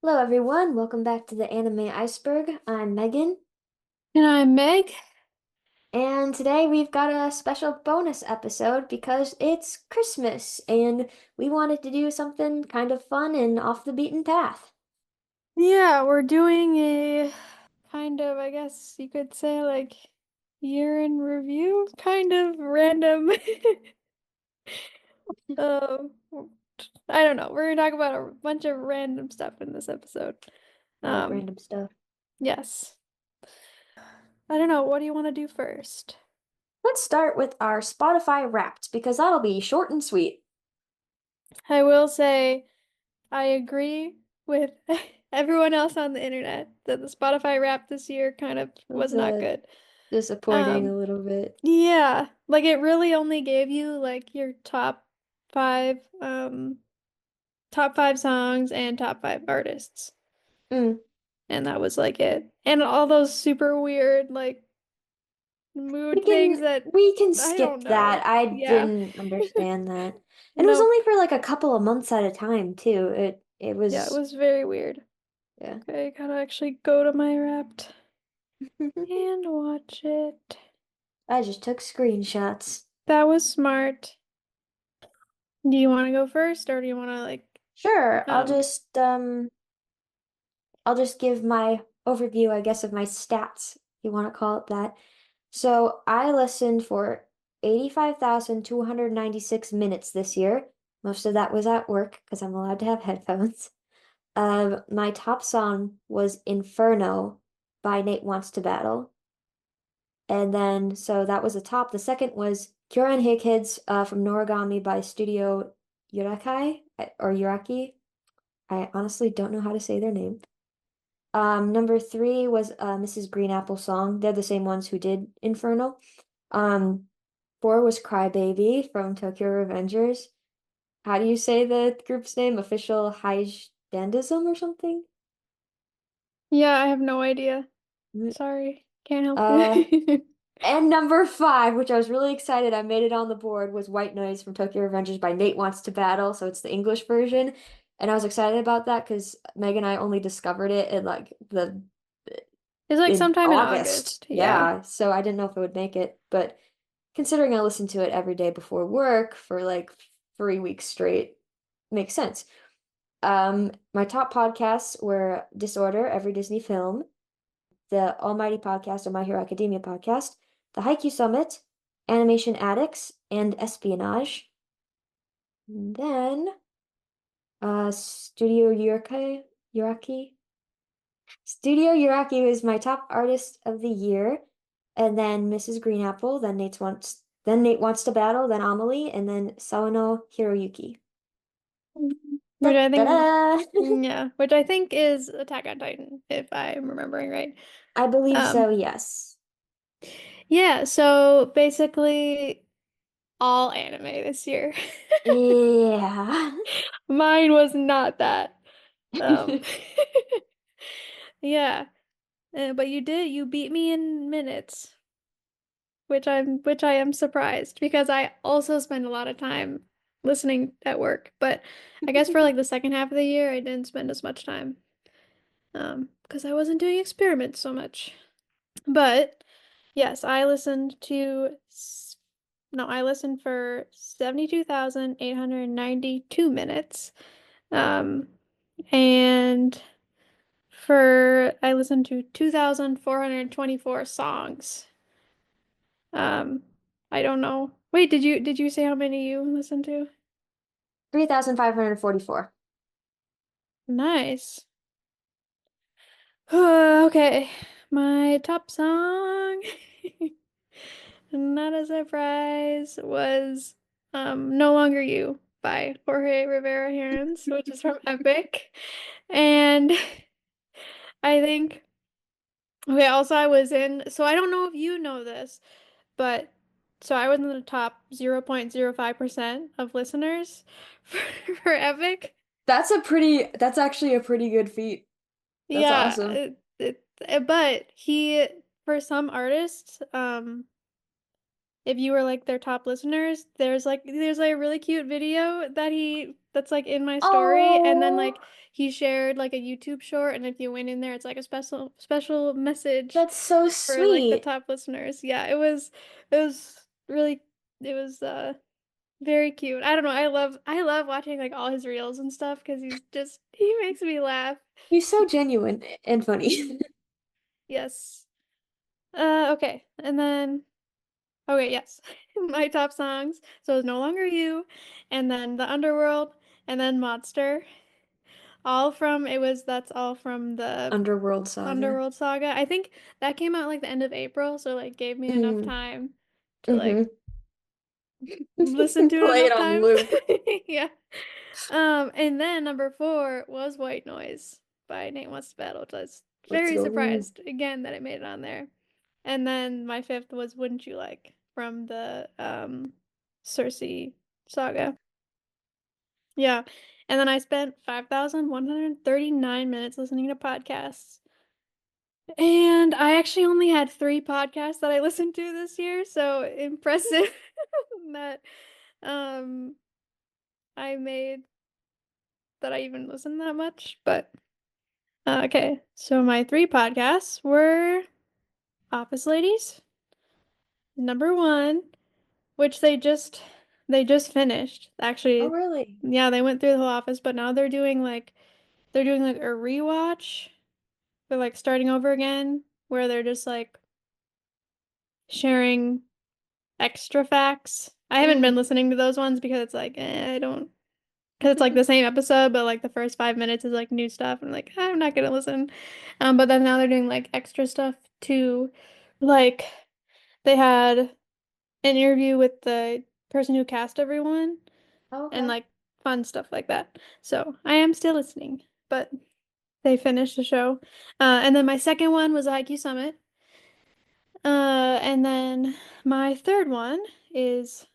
Hello, everyone. Welcome back to the Anime Iceberg. I'm Megan, And I'm Meg. and today we've got a special bonus episode because it's Christmas and we wanted to do something kind of fun and off the beaten path. Yeah, we're doing a kind of, I guess you could say, like year in review, kind of random. Uh, I don't know. We're gonna talk about a bunch of random stuff in this episode. I like Um, random stuff. yes. I don't know. What do you want to do first? Let's start with our Spotify Wrapped because that'll be short and sweet. I will say I agree with everyone else on the internet that the Spotify Wrap this year kind of was It's not good. disappointing a Um, little bit. Yeah, like it really only gave you like your five, top five songs and top five artists. Mm. And that was like it. And all those super weird like We mood can things that we can I don't skip that. know. I Yeah. didn't understand that. And it was Nope. only for like a couple of months at a time too. It Yeah, it was was very weird. yeah. Okay, gotta actually go to my Wrapped and watch it. I just took screenshots. That was smart. Do you want to go first or do you want to like Sure, um I'll just give my overview, I guess, of my stats, if you want to call it that. So I listened for 85,296 minutes this year. Most of that was at work because I'm allowed to have headphones. My top song was Inferno by Nate Wants to Battle. And then, so that was the top. The second was Kyoran Hey Kids from Noragami by Studio Yurakai or Yuraki. I honestly don't know how to say their name. Number three was Mrs. Green Apple Song. They're the same ones who did Inferno. Um, four was Crybaby from Tokyo Revengers. How do you say the group's name? Official High Dandism or something? yeah, I have no idea. Sorry, can't help Uh, you. And number five, which I was really excited, I made it on the board, was White Noise from Tokyo Revengers by Nate Wants to Battle. So it's the English version. And I was excited about that because Meg and I only discovered it in like the It's like in sometime in August. August. Yeah. Yeah. So I didn't know if it would make it. But considering I listened to it every day before work for like 3 weeks straight, makes sense. My top podcasts were Disorder, Every Disney Film, the Almighty Podcast or My Hero Academia podcast, the Haikyuu Summit, Animation Addicts, and Espionage. And then Studio Yuraki. Studio Yuraki was my top artist of the year. And then Mrs. Green Apple, then Nate Wants to Battle, then Amelie, and then Sawano Hiroyuki. Da Which I da think, da. yeah, which I think is Attack on Titan, if I'm remembering right. I believe so, Um, yes. yeah, so basically all anime this year. Yeah. Mine was not that. Um, yeah, but you beat me in minutes, which I am surprised because I also spend a lot of time listening at work, but I guess for like the second half of the year, I didn't spend as much time. Because I wasn't doing experiments so much. But yes, I listened for 72,892 minutes. Um, and I listened to 2,424 songs. Um, I don't know. Wait, did you say how many you listened to? 3,544. Nice. Okay, my top song. Not a surprise was No Longer You by Jorge Rivera Herons, which is from Epic. And I think okay, also I was in so I don't know if you know this, but so I was in the top 0.05% of listeners for, for Epic. That's actually a pretty good feat. That's Yeah, awesome. but he for some artists, if you were like their top listeners, there's like a really cute video that he that's like in my story, and then Oh, like he shared like a YouTube short, and if you went in there, it's like a special message that's so for like the sweet. top listeners. Yeah, it was really it was very cute. I don't know. I love watching like all his reels and stuff because he makes me laugh. He's so genuine and funny. Yes. Okay. And then okay, yes. My top songs. So it's No Longer You, and then The Underworld, and then Monster. That's all from the Underworld Saga. Underworld Saga. I think that came out like the end of April, so like gave me enough Mm, time to mm-hmm. like listen to it Play it enough on times. loop. Yeah. And then number four was White Noise by Nate Wants to Battle, which I was Let's very go. surprised again that it made it on there. And then my fifth was Wouldn't You Like from the Cersei saga. Yeah. And then I spent 5,139 minutes listening to podcasts. And I actually only had three podcasts that I listened to this year, so impressive that um I made that I even listened that much. But okay, so my three podcasts were Office Ladies, number one, which they just finished. Oh, Actually, really? yeah, they went through the whole Office, but now they're doing like a rewatch. They're like starting over again, where they're just like sharing extra facts. I haven't been Mm. listening to those ones because it's like I don't because it's like the same episode, but like the first 5 minutes is like new stuff. And I'm like, I'm not gonna listen. But then now they're doing like extra stuff too. Like they had an interview with the person who cast everyone and Okay. like fun stuff like that. So I am still listening, but they finished the show. And then my second one was IQ Summit. And then my third one is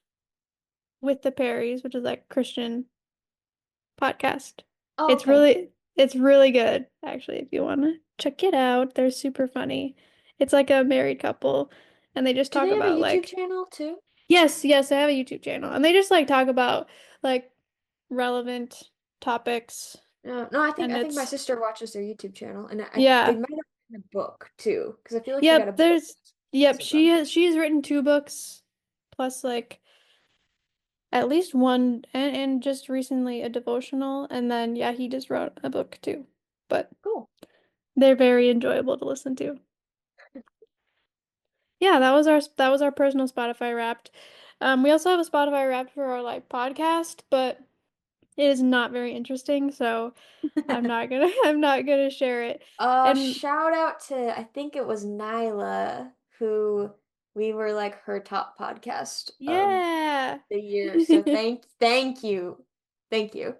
With the Perrys, which is like Christian podcast. Oh, It's okay. really it's really good, actually, if you want to check it out. They're super funny. It's like a married couple and they just Do talk they have a about YouTube like channel too? yes, I have a YouTube channel and they just like talk about like relevant topics No, no, and I think my it's sister watches their YouTube channel, and they yeah. might have written a book too, because I feel like they got a Yep, book there's series yep, of them. she's written two books plus like at least one and just recently a devotional and then yeah, he just wrote a book too. But Cool. they're very enjoyable to listen to. Yeah, that was our personal Spotify Wrapped. We also have a Spotify Wrapped for our like podcast, but it is not very interesting, so I'm not gonna I'm not gonna share it. And Shout out to I think it was Nyla who we were like her top podcast of yeah. the year. So thank you. Thank you.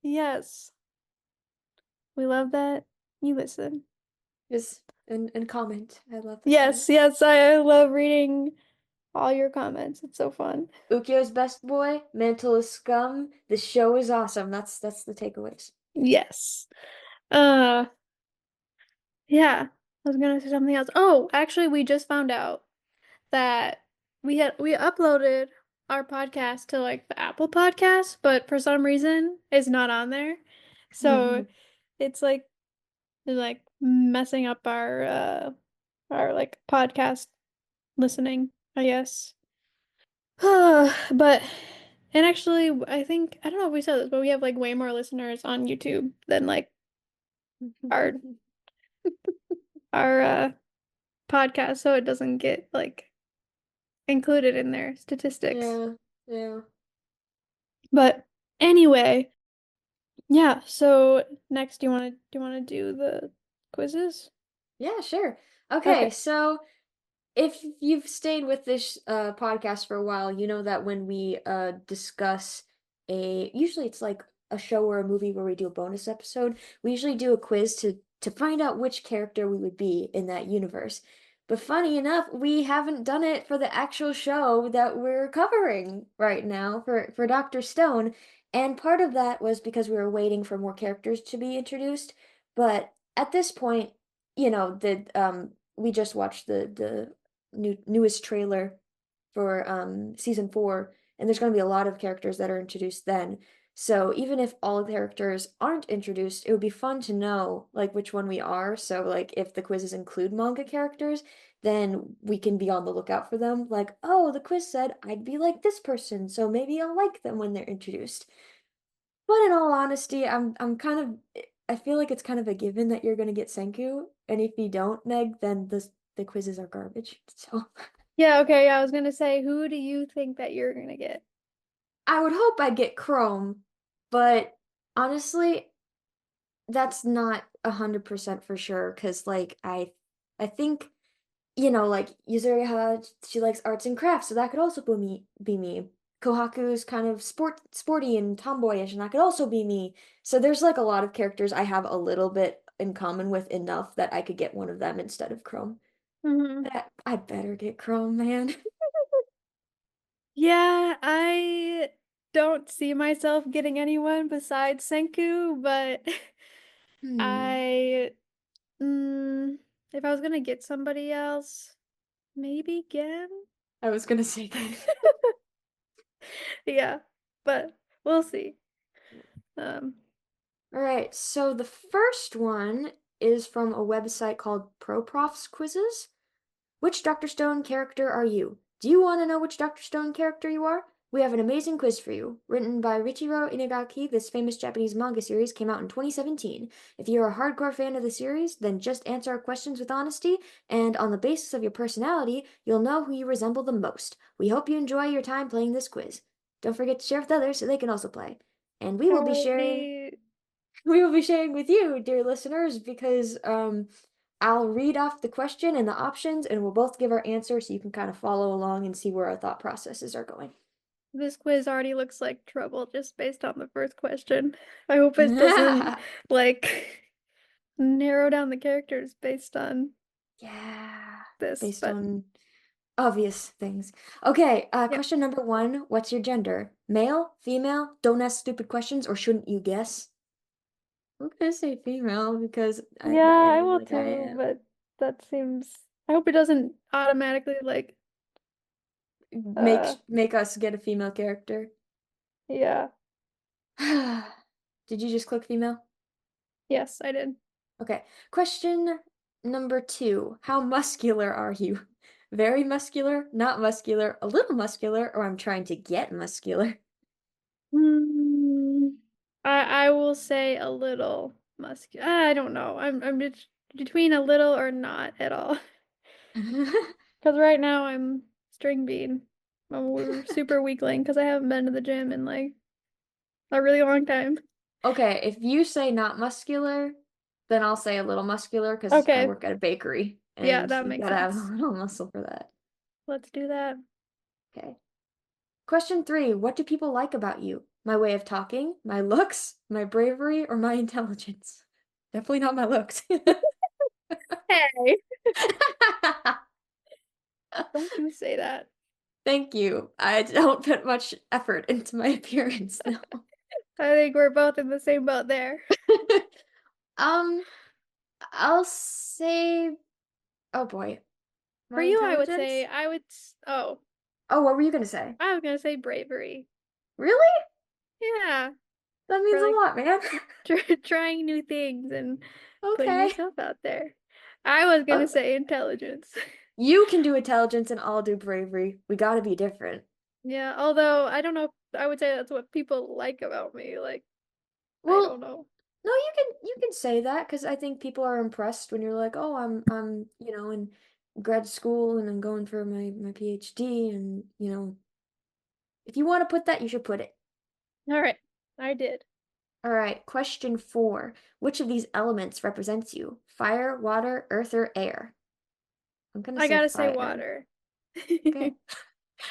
Yes, we love that you listen. Just and comment. I love the Yes, comments. yes, I love reading all your comments. It's so fun. Ukyo's best boy, Mantle is scum. The show is awesome. That's the takeaways. Yes. Uh, yeah. I was gonna say something else. Oh, actually, we just found out that we uploaded our podcast to like the Apple Podcast, but for some reason it's not on there. So it's like messing up our like podcast listening, I guess. But and actually I don't know if we said this, but we have like way more listeners on YouTube than like our our podcast, so it doesn't get like included in their statistics. Yeah, yeah. But anyway, yeah, so next do you want to do the quizzes? Yeah, sure. Okay, Okay. so if you've stayed with this podcast for a while, you know that when we discuss usually it's like a show or a movie where we do a bonus episode, we usually do a quiz to find out which character we would be in that universe. But funny enough, we haven't done it for the actual show that we're covering right now for Dr. Stone. And part of that was because we were waiting for more characters to be introduced. But at this point, the we just watched the newest trailer for season 4, and there's going to be a lot of characters that are introduced then. So even if all characters aren't introduced, it would be fun to know like which one we are. So like if the quizzes include manga characters, then we can be on the lookout for them. Like, oh, the quiz said I'd be like this person, so maybe I'll like them when they're introduced. But in all honesty, I'm kind of I feel like it's kind of a given that you're gonna get Senku, and if you don't, Meg, then the quizzes are garbage. So Yeah, okay, yeah, I was gonna say, who do you think that you're gonna get? I would hope I get Chrome, but honestly, that's not 100% for sure. Cause like I think like Yuzuriha, she likes arts and crafts, so that could also be me. Kohaku's kind of sporty and tomboyish, and that could also be me. So there's like a lot of characters I have a little bit in common with enough that I could get one of them instead of Chrome. Hmm. But I better get Chrome, man. Yeah, I don't see myself getting anyone besides Senku, but Hmm. I, mm, if I was gonna get somebody else, maybe Gen? I was gonna say that. Yeah, but we'll see. Um, All right, so the first one is from a website called ProProf's Quizzes. Which Dr. Stone character are you? Do you want to know which Dr. Stone character you are? We have an amazing quiz for you. Written by Richiro Inagaki, this famous Japanese manga series came out in 2017. If you're a hardcore fan of the series, then just answer our questions with honesty, and on the basis of your personality, you'll know who you resemble the most. We hope you enjoy your time playing this quiz. Don't forget to share with others so they can also play. And we will be sharing alrighty. we will be sharing with you, dear listeners, because I'll read off the question and the options, and we'll both give our answer so you can kind of follow along and see where our thought processes are going. This quiz already looks like trouble just based on the first question. I hope it doesn't like narrow down the characters based on Yeah, this, based but on obvious things. Okay, yep. question number one. What's your gender? Male, female? Don't ask stupid questions, or shouldn't you guess? I'm gonna say female because Yeah, I I am will like I too, am. but that seems I hope it doesn't automatically like uh Make us get a female character. yeah. Did you just click female? Yes, I did. Okay. Question number two. How muscular are you? Very muscular, not muscular, a little muscular, or I'm trying to get muscular. Hmm. I will say a little muscular. I don't know. I'm between a little or not at all. Because right now I'm string bean. I'm super weakling because I haven't been to the gym in like a really long time. Okay, if you say not muscular, then I'll say a little muscular because I Okay. work at a bakery Yeah, and that you makes gotta have a sense. little muscle for that. Let's do that. Okay. Question three. What do people like about you? My way of talking, my looks, my bravery, or my intelligence? Definitely not my looks. Hey, don't you say that. Thank you. I don't put much effort into my appearance, no. I think we're both in the same boat there. Um, I'll say, oh boy, For my you, I would say intelligence? oh, Oh, what were you gonna say? I was gonna say bravery. Really? Yeah, That for means a like lot, man. trying new things and putting Okay. yourself out there. I was gonna Oh, say intelligence. you can do intelligence and I'll do bravery. We gotta be different. Yeah, although I don't know if I would say that's what people like about me. Like, I don't Well, know. no, you can say that because I think people are impressed when you're like, oh, I'm in grad school and I'm going for my PhD and if you want to put that, you should put it. All right, I did. All right, question four. Which of these elements represents you? Fire, water, earth, or air? I'm gonna I say gotta say fire. water. Okay.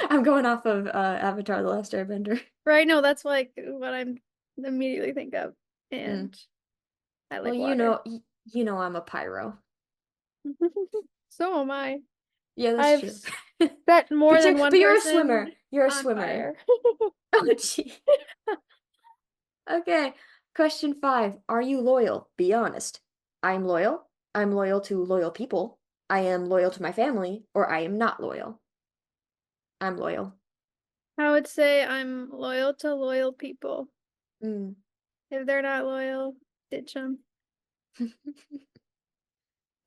I'm going off of Avatar: The Last Airbender. Right? No, that's like what I'm immediately think of, Mm. and I Well, like water. you know I'm a pyro. So am I. Yeah, that's I've true. set more But you're than one but you're a person swimmer. You're a on swimmer. fire. Oh, gee. Okay. Question five. Are you loyal? Be honest. I'm loyal. I'm loyal to loyal people. I am loyal to my family, or I am not loyal. I'm loyal. I would say I'm loyal to loyal people. Mm. If they're not loyal, ditch them.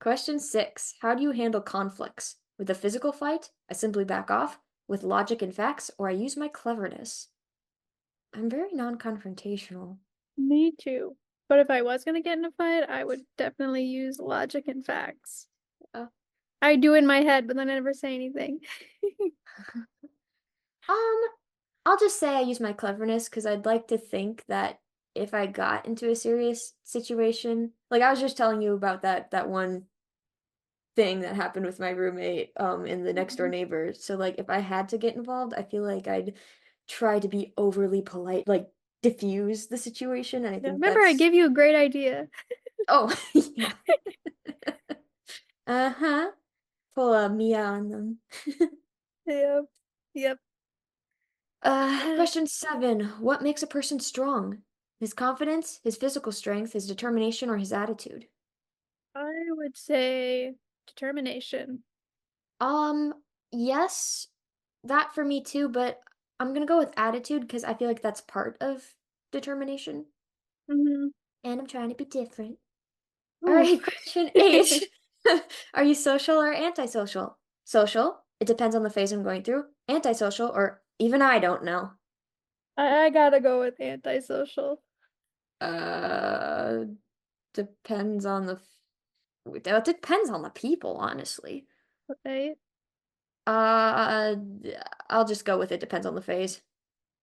Question 6. How do you handle conflicts? With a physical fight, I simply back off. With logic and facts, or I use my cleverness. I'm very non-confrontational. Me too. But if I was gonna get in a fight, I would definitely use logic and facts. Uh, I do in my head, but then I never say anything. um, I'll just say I use my cleverness because I'd like to think that if I got into a serious situation, like I was just telling you about that one thing that happened with my roommate and the next door Mhm. neighbor. So like if I had to get involved, I feel like I'd try to be overly polite, like diffuse the situation, and I Yeah, think remember I that's gave you a great idea. oh yeah. Uh-huh. Pull a Mia on them. Yep. Yep. Question 7. What makes a person strong? His confidence, his physical strength, his determination, or his attitude? I would say determination. Um, yes, that for me too, but I'm gonna go with attitude because I feel like that's part of determination. Hmm. And I'm trying to be different. All Ooh. right, question 8. Are you social or antisocial? Social. It depends on the phase I'm going through. Antisocial, or even I don't know. I gotta go with antisocial. Uh, depends on it depends on the people, honestly. Right? Uh, I'll just go with it depends on the phase.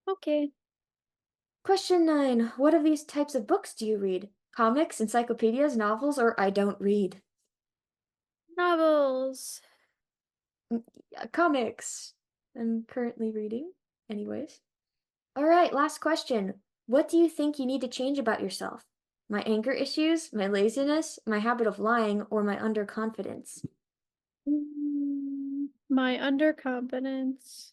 Okay. Question 9. What of these types of books do you read? Comics, encyclopedias, novels, or I don't read? Novels. Yeah, comics. I'm currently reading, anyways. All right, last question. What do you think you need to change about yourself? My anger issues, my laziness, my habit of lying, or my underconfidence? My underconfidence.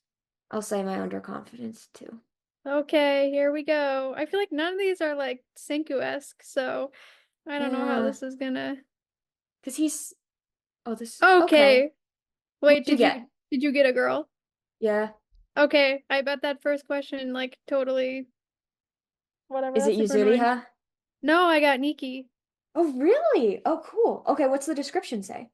I'll say my underconfidence too. Okay, here we go. I feel like none of these are like Senku-esque, so I don't know how Yeah, this is gonna. because he's. Oh, this. Okay. Okay. Wait, What'd you get? did you get a girl? Yeah. Okay, I bet that first question like totally whatever. Is it That's super annoying. Yuzuriha? No, I got Nikki. Oh, really? Oh, cool. Okay, what's the description say?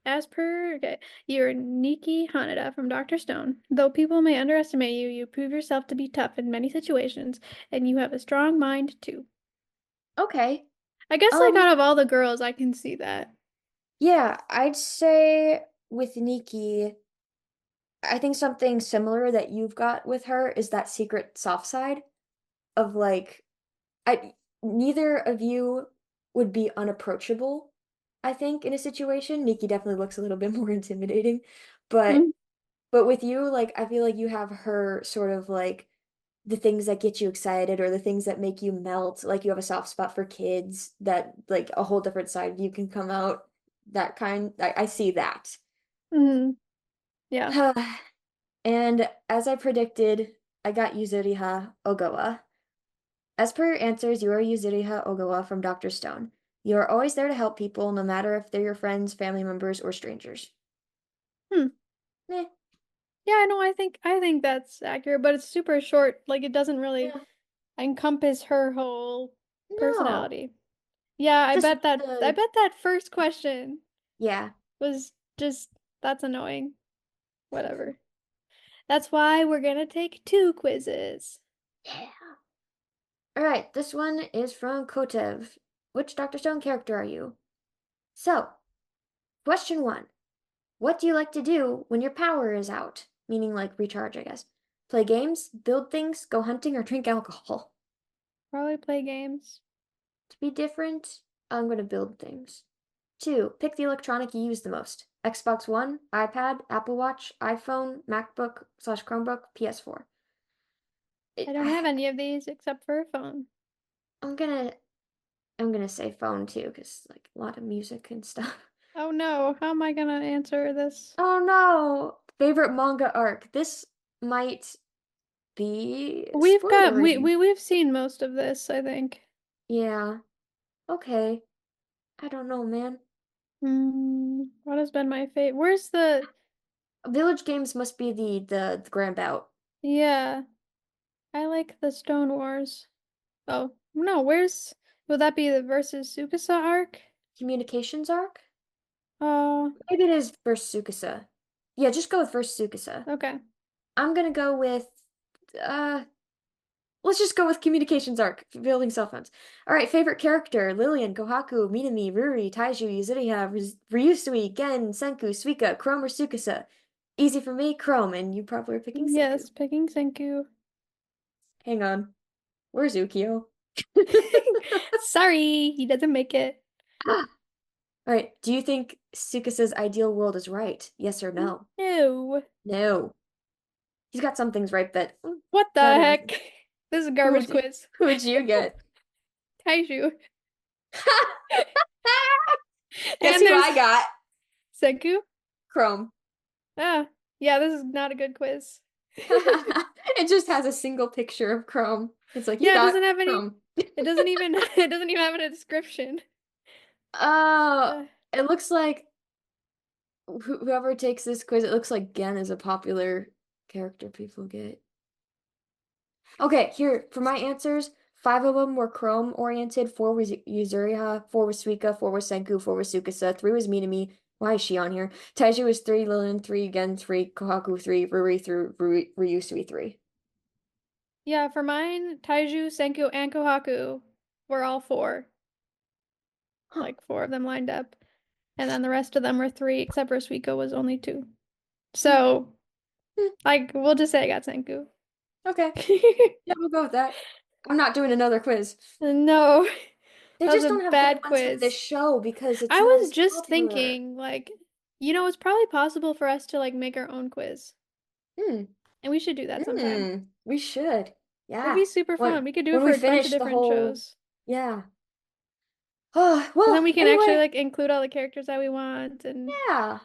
As per, okay, you're Nikki Hanada from Dr. Stone. Though people may underestimate you, you prove yourself to be tough in many situations, and you have a strong mind too. Okay. I guess like Um, out of all the girls, I can see that. yeah, I'd say with Nikki, I think something similar that you've got with her is that secret soft side of like I neither of you would be unapproachable, I think, in a situation. Nikki definitely looks a little bit more intimidating, but Hmm. with you, like I feel like you have her sort of like the things that get you excited or the things that make you melt. Like you have a soft spot for kids that like a whole different side of you can come out. That kind, I see that. Hmm. Yeah. And as I predicted, I got Yuzuriha Ogawa. As per your answers, you are Yuzuriha Ogawa from Dr. Stone. You are always there to help people, no matter if they're your friends, family members, or strangers. Hmm. Eh, Yeah, no, I think that's accurate, but it's super short. Like it doesn't really yeah. encompass her whole No, personality. Yeah, just I the bet that first question yeah. was just that's annoying. Whatever. That's why we're gonna take two quizzes. Yeah. All right, this one is from Kotev. Which Dr. Stone character are you? So, question 1. What do you like to do when your power is out? Meaning like recharge, I guess. Play games, build things, go hunting, or drink alcohol. Probably play games. To be different, I'm gonna build things. 2. Pick the electronic you use the most. Xbox One, iPad, Apple Watch, iPhone, MacBook/Chromebook, PS4. I It, don't have any of these except for a phone. I'm gonna I'm gonna say phone too, because like a lot of music and stuff. Oh no, how am I gonna answer this? Oh no! Favorite manga arc. This might be spoilery. We've seen most of this, I think. Yeah. Okay. I don't know, man. What has been my fate? Where's the Village Games must be the grand bout. yeah, I like the Stone Wars. Oh, no, would that be the versus Tsukasa arc? Communications arc? Oh, Maybe it is versus Tsukasa. Yeah, just go with versus Tsukasa. okay. I'm gonna go with uh let's just go with communications arc, building cell phones. All right, favorite character: Lillian, Kohaku, Minami, Ruri, Taiju, Yuzuriha, Ryusui, Gen, Senku, Suika, Chrome, or Tsukasa. Easy for me, Chrome, and you probably are picking Senku. Yes, picking Senku. Hang on, where's Ukyo? Sorry, he doesn't make it. All right, do you think Tsukasa's ideal world is right? Yes or no? No. No. He's got some things right, but What the not heck? everything. This is a Who garbage would quiz. who would you get? Taiju. Guess And who there's I got? Senku. Chrome. Ah, yeah, this is not a good quiz. It just has a single picture of Chrome. It's like you Yeah, it got doesn't have any, Chrome. it doesn't even, it doesn't even have a description. Oh, Uh, it looks like whoever takes this quiz, it looks like Gen is a popular character people get. Okay, here for my answers. Five of them were Chrome oriented. Four was Yuzuriha. Four was Suika. Four was Senku. Four was Tsukasa. Three was Minami. Why is she on here? Taiji was three. Lilin three. Gen three. Kohaku three. Ruri three. Ryusui three. yeah, for mine, Taiju, Senku, and Kohaku were all four. Huh. Like four of them lined up. And then the rest of them were three, except for Suiko was only two. Hmm. So, Hmm. like, we'll just say I got Senku. Okay. Yeah, we'll go with that. I'm not doing another quiz. No, They that was just a don't have good bad ones for this quiz. show because it's I not was as just popular. thinking, like, it's probably possible for us to like make our own quiz. Hmm. And we should do that sometime. We should. That'd Yeah. be super fun. We could do it When for we a bunch of finish the different whole, shows. yeah. Oh, And then well, we can actually anyway, like include all the characters that we want and yeah.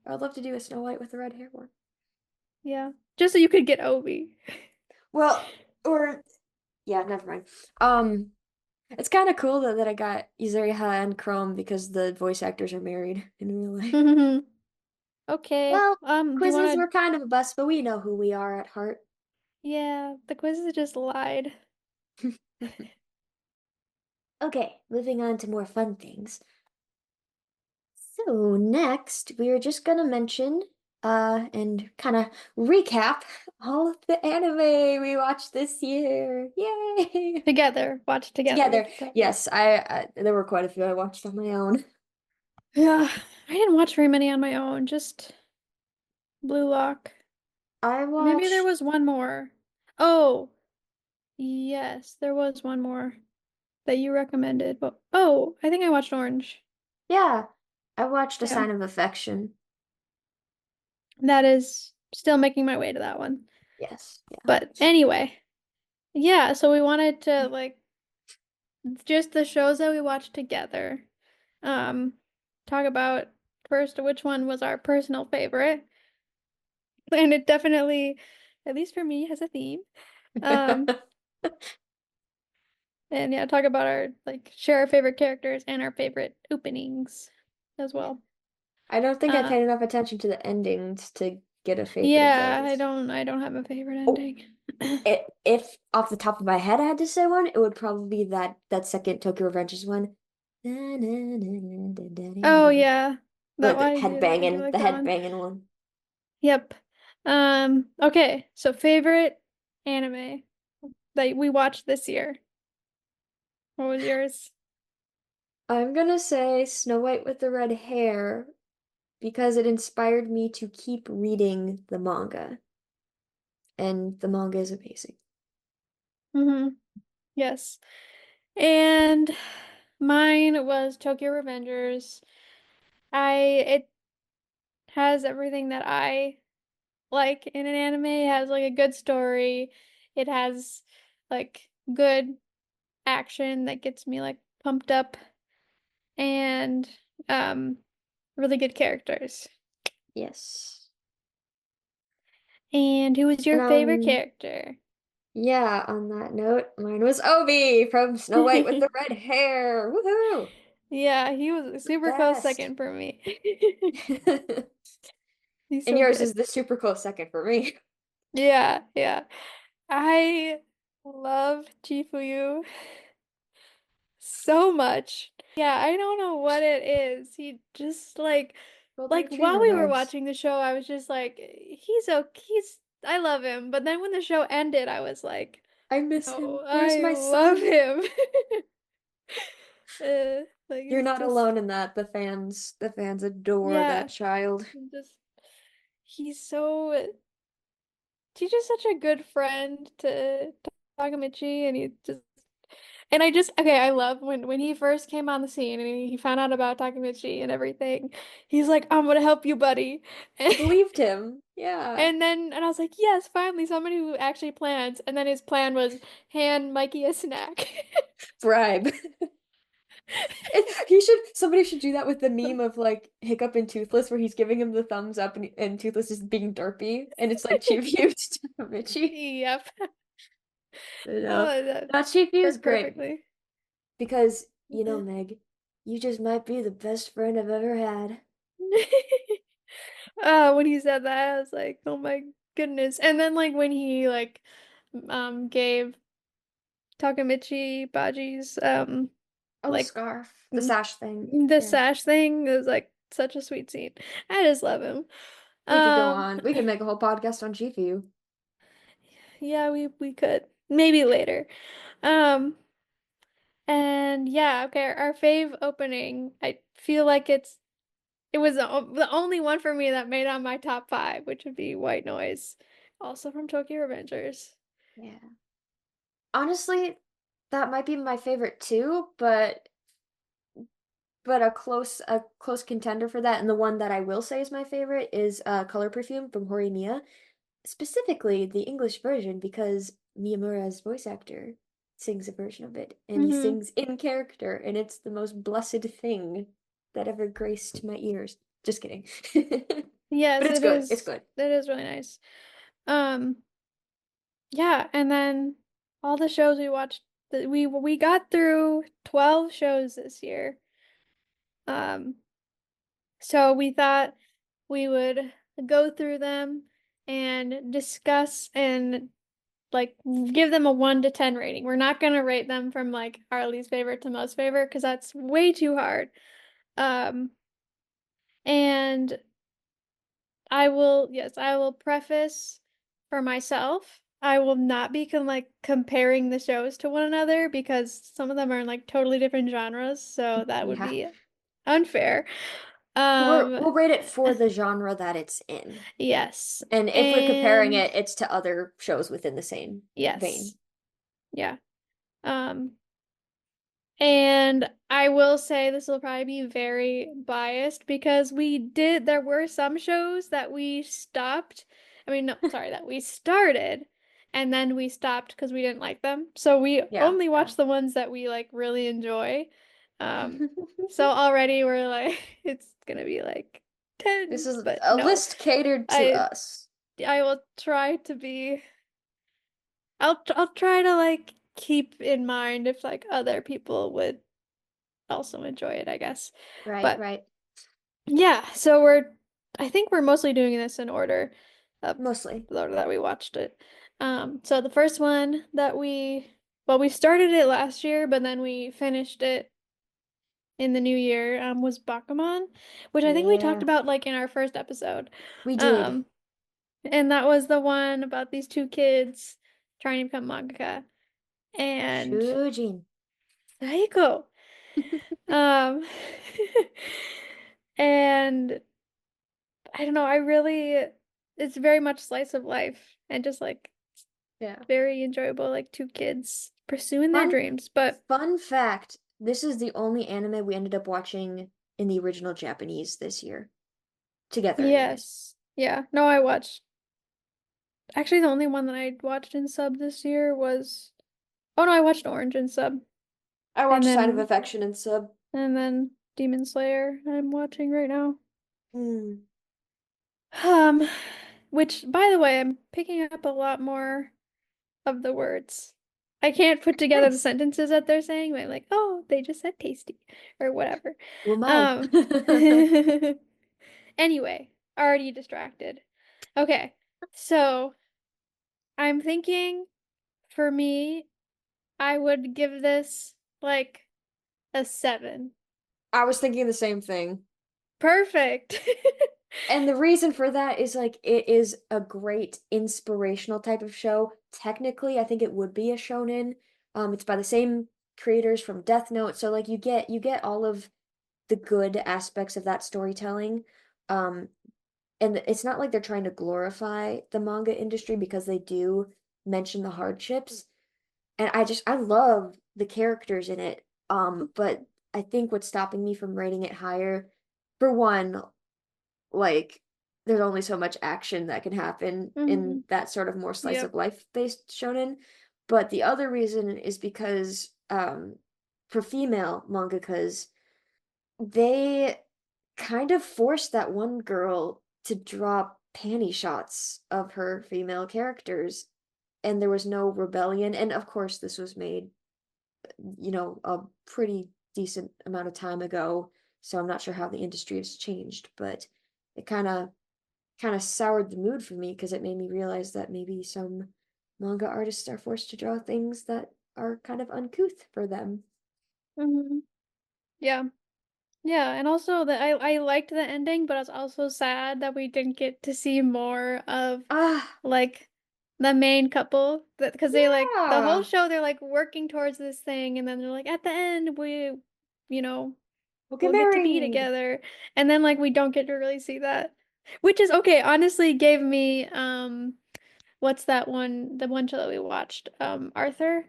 I'd love to do a Snow White with the red hair one. yeah. Just so you could get Obi. Well, or yeah, never mind. Um, it's kind of cool that I got Yuzuriha and Chrome because the voice actors are married in real life. Okay. Well, Do you quizzes wanna were kind of a bust, but we know who we are at heart. yeah, the quizzes just lied. Okay, moving on to more fun things. So next, we are just gonna mention and kind of recap all of the anime we watched this year. Yay! Together. Watch together we Together. can say. Yes, I there were quite a few I watched on my own. Yeah. I didn't watch very many on my own, just Blue Lock. I Maybe there watched, was one more. Oh, yes, there was one more that you recommended. But oh, I think I watched Orange. yeah, I watched A Yeah. Sign of Affection. That is still making my way to that one. Yes, yeah. But anyway, yeah, so we wanted to like just the shows that we watched together. Um, talk about first which one was our personal favorite. And it definitely, at least for me, has a theme. Um, and yeah, talk about our like share our favorite characters and our favorite openings as Yeah. well. I don't think I Uh, paid enough attention to the endings to get a favorite of yeah, those. I don't have a favorite Oh, ending. if off the top of my head I had to say one, it would probably be that second Tokyo Revengers one. Oh yeah, that The one I do like the that head one. banging one. Yep. Okay, so favorite anime that we watched this year. What was yours? I'm gonna say Snow White with the red hair because it inspired me to keep reading the manga, and the manga is amazing. Mm-hmm. Yes. And mine was Tokyo Revengers. It has everything that I like in an anime. It has like a good story. It has like good action that gets me like pumped up and um really good characters. Yes. And who was And your favorite character? yeah, on that note, mine was Obi from Snow White with the red hair. Woohoo! Yeah, he was a The super close best. second for me. He's And so yours good. is the super close second for me. Yeah, yeah. I love Chifuyu so much. Yeah, I don't know what it is. He just Golden like Retriever while we were vibes. watching the show, I was just like, he's okay. I love him. But then when the show ended, I was like, I miss no, him. Where's I my love son? him. Like You're it's not just alone in that. The fans adore that yeah, child. just he's so he's just such a good friend to Takamichi, and he just and I just okay, I love when he first came on the scene and he found out about Takamichi and everything. He's like, "I'm gonna help you, buddy," He believed him. Yeah. and I was like, "Yes, finally somebody who actually plans." And then his plan was hand Mikey a snack. Bribe. Somebody should do that with the meme of like Hiccup and Toothless where he's giving him the thumbs up and Toothless is being derpy and it's like Chief Hughes to Richie. Yep. No, Oh, that no, Chief Hughes worked great perfectly. because Meg, you just might be the best friend I've ever had. When he said that, I was like, "Oh my goodness!" And then like when he gave Takamichi Baji's Oh, the like scarf, the mm, sash thing. the Yeah. sash thing, it was like such a sweet scene. I just love him. We could go Um, on. We could make a whole podcast on Chief. yeah, we could maybe later. Um, and yeah, okay, our fave opening. I feel like it was the only one for me that made on my top five, which would be White Noise, also from Tokyo Revengers. Yeah. Honestly, that might be my favorite too, but a close contender for that, and the one that I will say is my favorite is Color Perfume from Horimiya, specifically the English version because Miyamura's voice actor sings a version of it, and he Mm-hmm. sings in character, and it's the most blessed thing that ever graced my ears. Just kidding. But Yes, it's it good. It's is. good. It is really nice. Um, yeah, and then all the shows we watched, we got through 12 shows this year. Um, so we thought we would go through them and discuss and like give them a 1 to 10 rating. We're not gonna rate them from like our least favorite to most favorite because that's way too hard. Um, and yes, I will preface for myself. I will not be comparing the shows to one another because some of them are in like totally different genres, so that would Yeah. be unfair. We're Um, we'll rate it for the genre that it's in. yes. And if we're comparing And it, it's to other shows within the same vein. yes. Yeah. Um, And I will say this will probably be very biased because there were some shows that we stopped. I mean, no, sorry, that we started and then we stopped because we didn't like them. So we Yeah, only yeah. watch the ones that we like really enjoy. Um, so already we're like, it's gonna be like This 10, is but a no, list catered to I us. I will try to be, I'll try to like keep in mind if like other people would also enjoy it, I guess. Right, But right. yeah, I think we're mostly doing this in order of Mostly. the order that we watched it. So the first one well, we started it last year, but then we finished it in the new year, was Bakuman, which I think we talked Yeah, about like in our first episode. we did. Um, and that was the one about these two kids trying to become mangaka. And Shujin. Saiko. Um, and I don't know, it's very much slice of life and just like Yeah. very enjoyable, like two kids pursuing their Fun dreams. But fun fact, this is the only anime we ended up watching in the original Japanese this year. Together, anyways. yes, yeah, no, actually the only one that I watched in sub this year was, oh no, I watched Orange in sub I and watched Sign of then, Affection and Sub. Demon Slayer I'm watching right now. Hmm. Um, which by the way, I'm picking up a lot more of the words. I can't put together the Nice. sentences that they're saying, but I'm like, oh, they just said tasty or whatever. Who am I? Um, anyway, already distracted. Okay, so I'm thinking for me, I would give this like a 7. I was thinking the same thing. Perfect. And the reason for that is like it is a great inspirational type of show. Technically, I think it would be a shonen. It's by the same creators from Death Note, so like you get all of the good aspects of that storytelling. Um, and it's not like they're trying to glorify the manga industry because they do mention the hardships. And I love the characters in it. But I think what's stopping me from rating it higher, for one, like there's only so much action that can happen hmm in that sort of more slice Yep. of life based shonen. But the other reason is because for female mangakas, they kind of forced that one girl to draw panty shots of her female characters, and there was no rebellion. And of course, this was made, a pretty decent amount of time ago, so I'm not sure how the industry has changed, but it kind of soured the mood for me because it made me realize that maybe some manga artists are forced to draw things that are kind of uncouth for them. hmm Yeah. Yeah, and also that I liked the ending, but I was also sad that we didn't get to see more of Ah, like the main couple that because they like the whole yeah, show they're like working towards this thing and then they're like at the end you know we'll get we'll get to be married. together and then like we don't get to really see that, which is okay, honestly gave me what's that one, the one show that we watched, Arthur,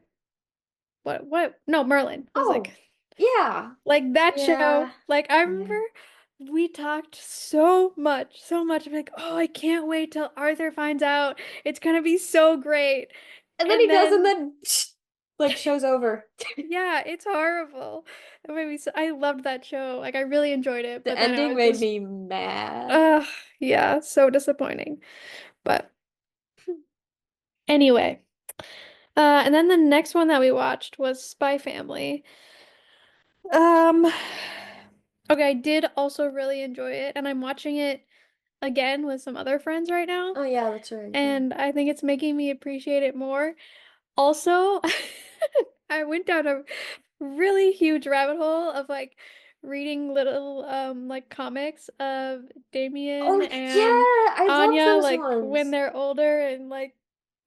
what no, Merlin. I was Oh, like yeah, that show, yeah, like I yeah. remember we talked so much. I'm like, oh, I can't wait till Arthur finds out. It's gonna be so great. And then And he does, and then, then like show's over. yeah, it's horrible. It made me so, I loved that show. Like I really enjoyed it, The but then I ending was made just, me mad. uh, yeah, so disappointing. But anyway, and then the next one that we watched was Spy Family. Um, okay, I did also really enjoy it, and I'm watching it again with some other friends right now, Oh yeah, that's right. Yeah. and I think it's making me appreciate it more. Also, I went down a really huge rabbit hole of like reading little like comics of Oh Damien and yeah, I love Anya those like when ones. they're older and like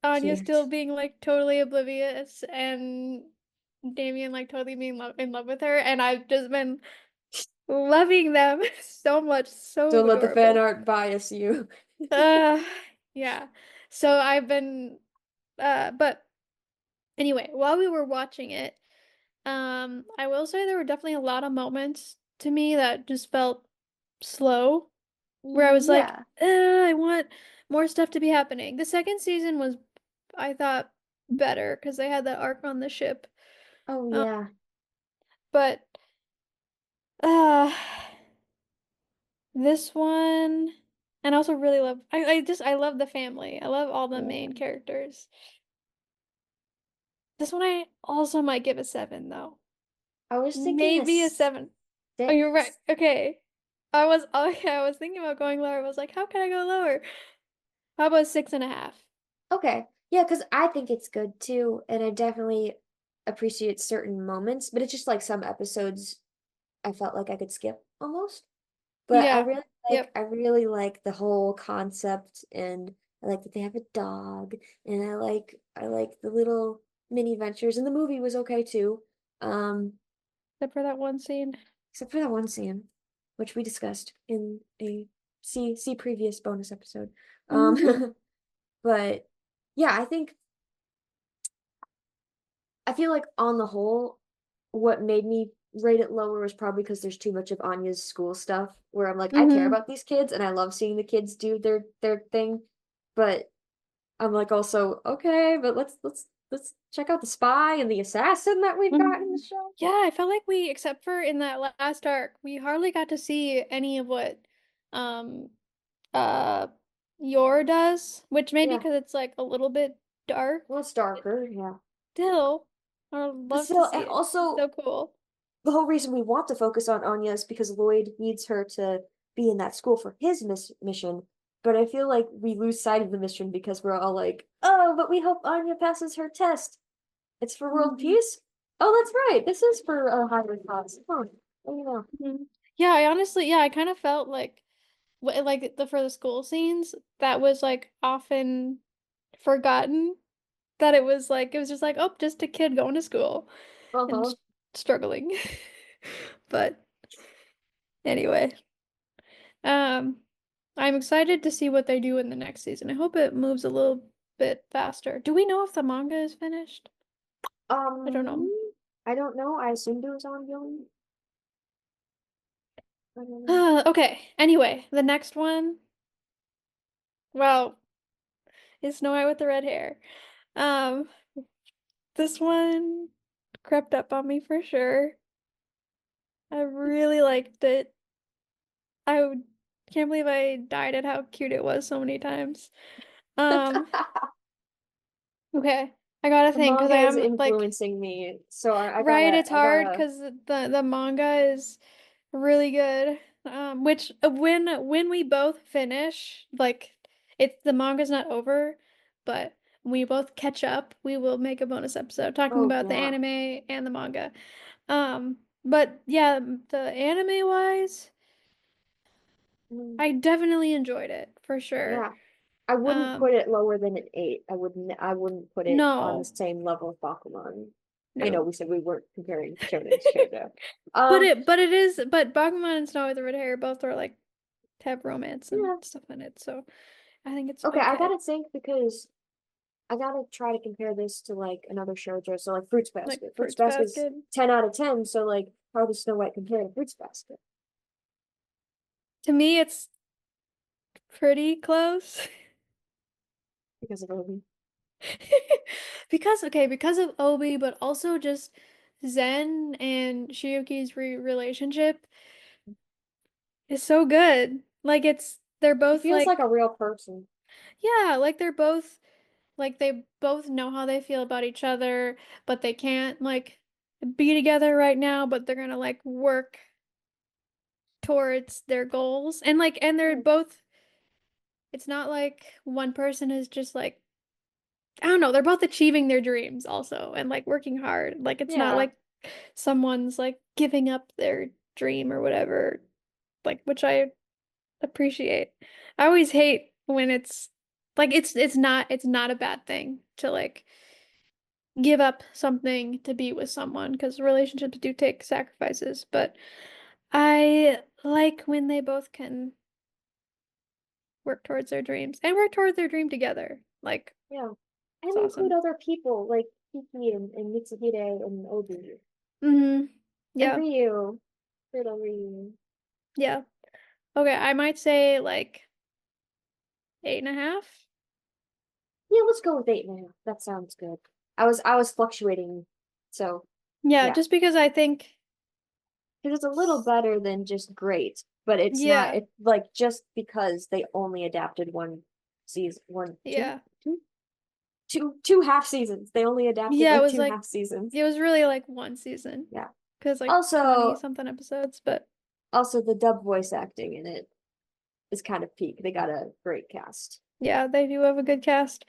Anya still Cute. being like totally oblivious and Damien like totally being in love with her, and I've just been loving them so much, so Don't let the fan adorable. art bias you. Uh, yeah. So I've been, but anyway, while we were watching it, I will say there were definitely a lot of moments to me that just felt slow, where I was like, Yeah. I want more stuff to be happening. The second season was, I thought, better because they had that arc on the ship. Oh Um, yeah. but, uh, this one, and I also really love, I love the family. I love all the main Yeah. characters. This one I also might give a 7 though. I was thinking a Maybe a 7. Oh, you're right. 6. Okay. Okay, I was thinking about going lower. I was like, how can I go lower? How about 6.5? Okay. Yeah, because I think it's good too, and I definitely appreciate certain moments, but it's just like some episodes I felt like I could skip almost. But Yeah. Yep. I really like the whole concept, and I like that they have a dog, and I like the little mini ventures, and the movie was okay too. Um, Except for that one scene. except for that one scene, which we discussed in a see previous bonus episode. hmm But yeah, I feel like on the whole, what made me rate it lower was probably because there's too much of Anya's school stuff where I'm like, I care hmm about these kids and I love seeing the kids do their thing, but I'm like also, okay, but let's check out the spy and the assassin that we've got in the hmm show. Yeah, I felt like we, except for in that last arc, we hardly got to see any of what um uh Yor does, which maybe Yeah. because it's like a little bit dark. Well, it's darker, yeah. Still, I would But love to still, and see it. It's also so cool. the whole reason we want to focus on Anya is because Lloyd needs her to be in that school for his mission. but I feel like we lose sight of the mission because we're all like, oh, but we hope Anya passes her test. It's for world Mhm. peace? Oh, that's right. This is for higher cause. Oh, you know. Mhm. Yeah, I honestly, yeah, I kind of felt like, like the for the school scenes, that was like often forgotten. That it was just like, oh, just a kid going to school and Uh-huh. struggling. But anyway, um, I'm excited to see what they do in the next season. I hope it moves a little bit faster. Do we know if the manga is finished? I don't know. Um, I don't know. I assumed it was ongoing. I don't know. Okay. Anyway, the next one, well, is Snow White with the red hair. Um, this one crept up on me for sure. I really liked it. I would, can't believe I died at how cute it was so many times. Um, okay. I gotta The think because manga I is am like, influencing me, so right, it's I hard gotta. because the manga is really good. Which when we both finish, like it's the manga's not over, but when we both catch up, we will make a bonus episode talking Oh about the yeah. anime and the manga. But yeah, the anime wise, Mm, I definitely enjoyed it for sure. yeah. I wouldn't Um, put it lower than an eight. I wouldn't put it on the no, same level of Pokemon. I know no. we said we weren't comparing shonen to shoujo. Um, But it is, but Bagumon and Snow with the Red Hair both are like have romance and yeah. stuff in it, so I think it's Okay, I okay. gotta think because I gotta try to compare this to like another shoujo. So like Fruits Like Basket. Fruits Fruits Basket's Basket. 10 out of 10. So like how does Snow White compare to Fruits Basket? To me, it's pretty close. Because of Obi. Because, okay, because of Obi, but also just Zen and Shiyuki's re relationship is so good. Like they're He both feels like a like, real person. yeah, like they're both, like they both know how they feel about each other, but they can't like be together right now, but they're gonna like work towards their goals. And they're Yeah. both, it's not like one person is just like, I don't know, they're both achieving their dreams also and like working hard. Like it's not Yeah. like someone's like giving up their dream or whatever, like which I appreciate. I always hate when it's like it's not a bad thing to like give up something to be with someone because relationships do take sacrifices, but I like when they both can work towards their dreams and work towards their dream together. Like Yeah. it's And include awesome. other people like Kiki and Mitsuhide and Obi. And Yeah. Ryu. Little Ryu. Yeah. Okay, I might say like 8.5. Yeah, let's go with 8.5. That sounds good. I was fluctuating, so Yeah, yeah. just because I think, Because it's a little better than just great, but it's not yeah, it like just because they only adapted one season one yeah. two half seasons. They only adapted Yeah, like two half seasons. it was really like one season Yeah. because like 20 Also something episodes, but also the dub voice acting in it is kind of peak. They got a great cast. yeah, they do have a good cast.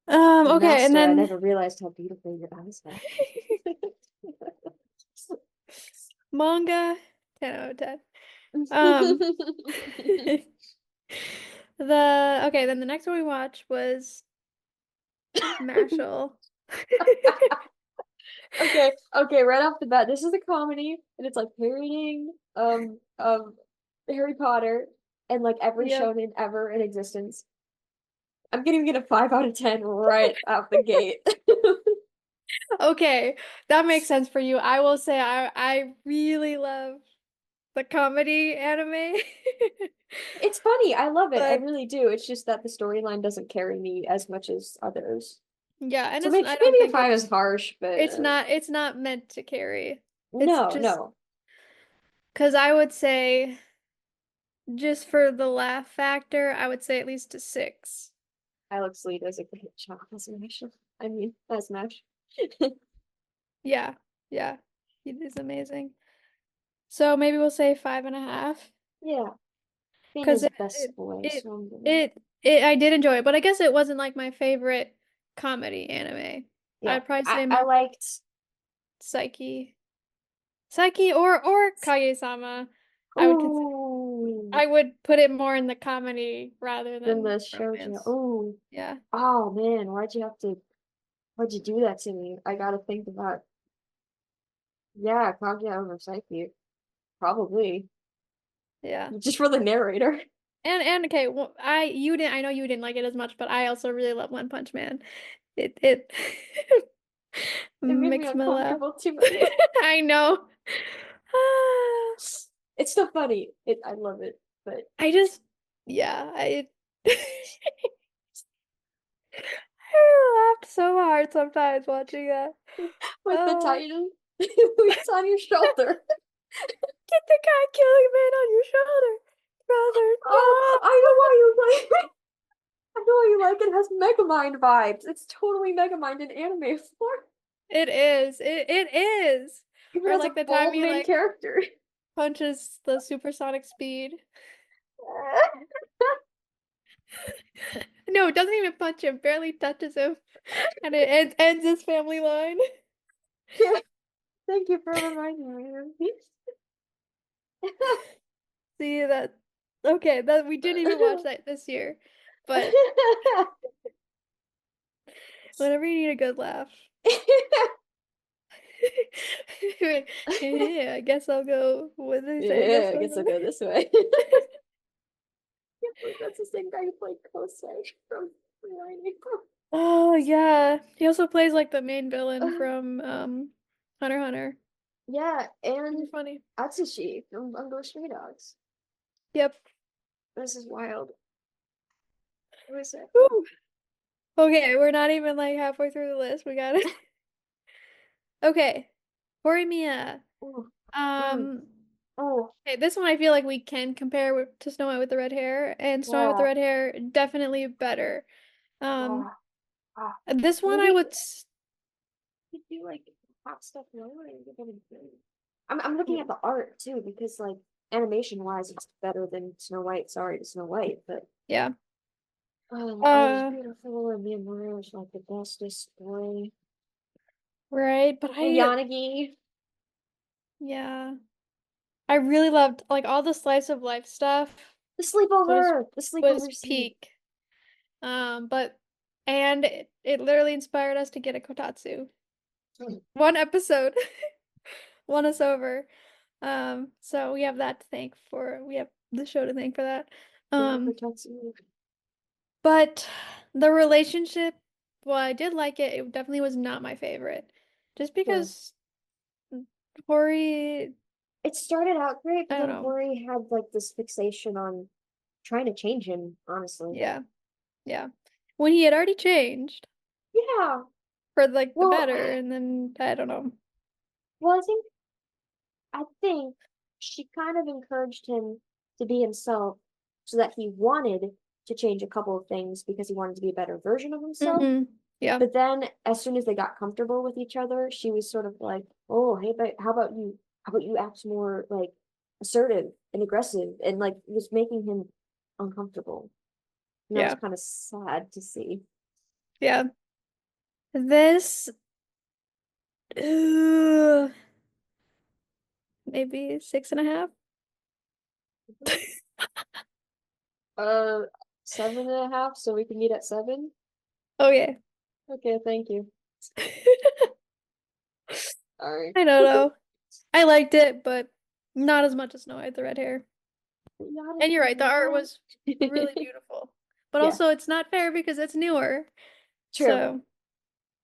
And Okay, and Master, I then never realized how beautiful your eyes are. manga 10 out of 10. Um the okay, then the next one we watched was Mashal. Okay, okay, right off the bat, this is a comedy, and it's like parodying of Harry Potter and like every Yep. shonen ever in existence. I'm gonna get a 5 out of 10 right out the gate. Okay, that makes sense for you. I will say I really love the comedy anime. It's funny, I love it, I But really do. It's just that the storyline doesn't carry me as much as others. yeah, and So it's maybe I don't maybe a think five is harsh, but it's not meant to carry. It's no, just no. because I would say just for the laugh factor, I would say at least a 6. Alex Lee does a great job as Smash. I mean, as Smash. Yeah, yeah, it is amazing. So maybe we'll say 5.5. Yeah. Finn because is best boy, it so I'm gonna. it I did enjoy it, but I guess it wasn't like my favorite comedy anime. Yeah, I'd probably I say I maybe liked. Psyche, Psyche or Kage-sama. I would consider Ooh, I would put it more in the comedy rather then the than shoujo. romance. Ooh, Yeah, oh man, why'd you have to? Why'd you do that to me? I gotta think about. Yeah, Kaguya over Psyche, probably yeah. just for the narrator. And okay, well, I know you didn't like it as much, but I also really love One Punch Man. It It made me makes me laugh. uncomfortable too much. I know. It's so funny. I love it, but I just yeah, I laughed so hard sometimes watching that. with the Oh, title, it's on your shoulder. get the guy killing man on your shoulder, brother. Oh, I know why you like. I know why you like it. It has Megamind vibes. It's totally Megamind in anime form. It is. It is. Even Or as a like the time full he main like character. punches the supersonic speed. No, it doesn't even punch him, barely touches him. And it ends his family line. Yeah, thank you for reminding me. See that okay, that we didn't even watch that this year. But whenever you need a good laugh. Yeah, I guess I'll go. What did they say? I guess Yeah, I I'll guess I'll go. go this way. Can't believe that's the same guy who played Kosei from Reminding. Oh yeah. He also plays like the main villain from Hunter x Hunter. Yeah, Really and funny. Atsushi from Bungo Stray Dogs. Yep. This is wild. What is it? Whew. Okay, we're not even like halfway through the list. We got it. Okay. Horimiya. Oh, mm, Um, oh, okay, this one I feel like we can compare to Snow White with the red hair, and Snow White with the yeah. red hair definitely better. Ah, ah. This one I Maybe would we do like hot stuff lower and you're gonna do. I'm looking at the art too because like animation wise it's better than Snow White. Sorry to Snow White, but yeah. oh, art is Uh, beautiful and Miyamura is like the bestest boy. right, but And I Yanagi, yeah. I really loved like all the slice of life stuff was the was sleepover scene. peak. But and it literally inspired us to get a kotatsu. One episode won us over. So we have that to thank for we have the show to thank for that. Thank you for Um, Tatsu. but the relationship, well, I did like it. It definitely was not my favorite. Just Sure. because Hori, It started out great, but I don't then know. Hori had like this fixation on trying to change him, honestly. Yeah, yeah. When he had already changed Yeah. for like the Well, better, and then I don't know. well, I think she kind of encouraged him to be himself so that he wanted to change a couple of things because he wanted to be a better version of himself. Yeah, But then as soon as they got comfortable with each other, she was sort of like, "Oh, hey, but how about you act more like assertive and aggressive?" And like was making him uncomfortable. And that was yeah, kind of sad to see. yeah. This, uh, maybe 6.5. Uh, 7.5, so we can meet at 7. Okay. Okay, thank you. All right. I don't know. I liked it, but not as much as Snow White the red hair. Yada And you're right, the art yada. was really beautiful. But Yeah, also, it's not fair because it's newer. true. So,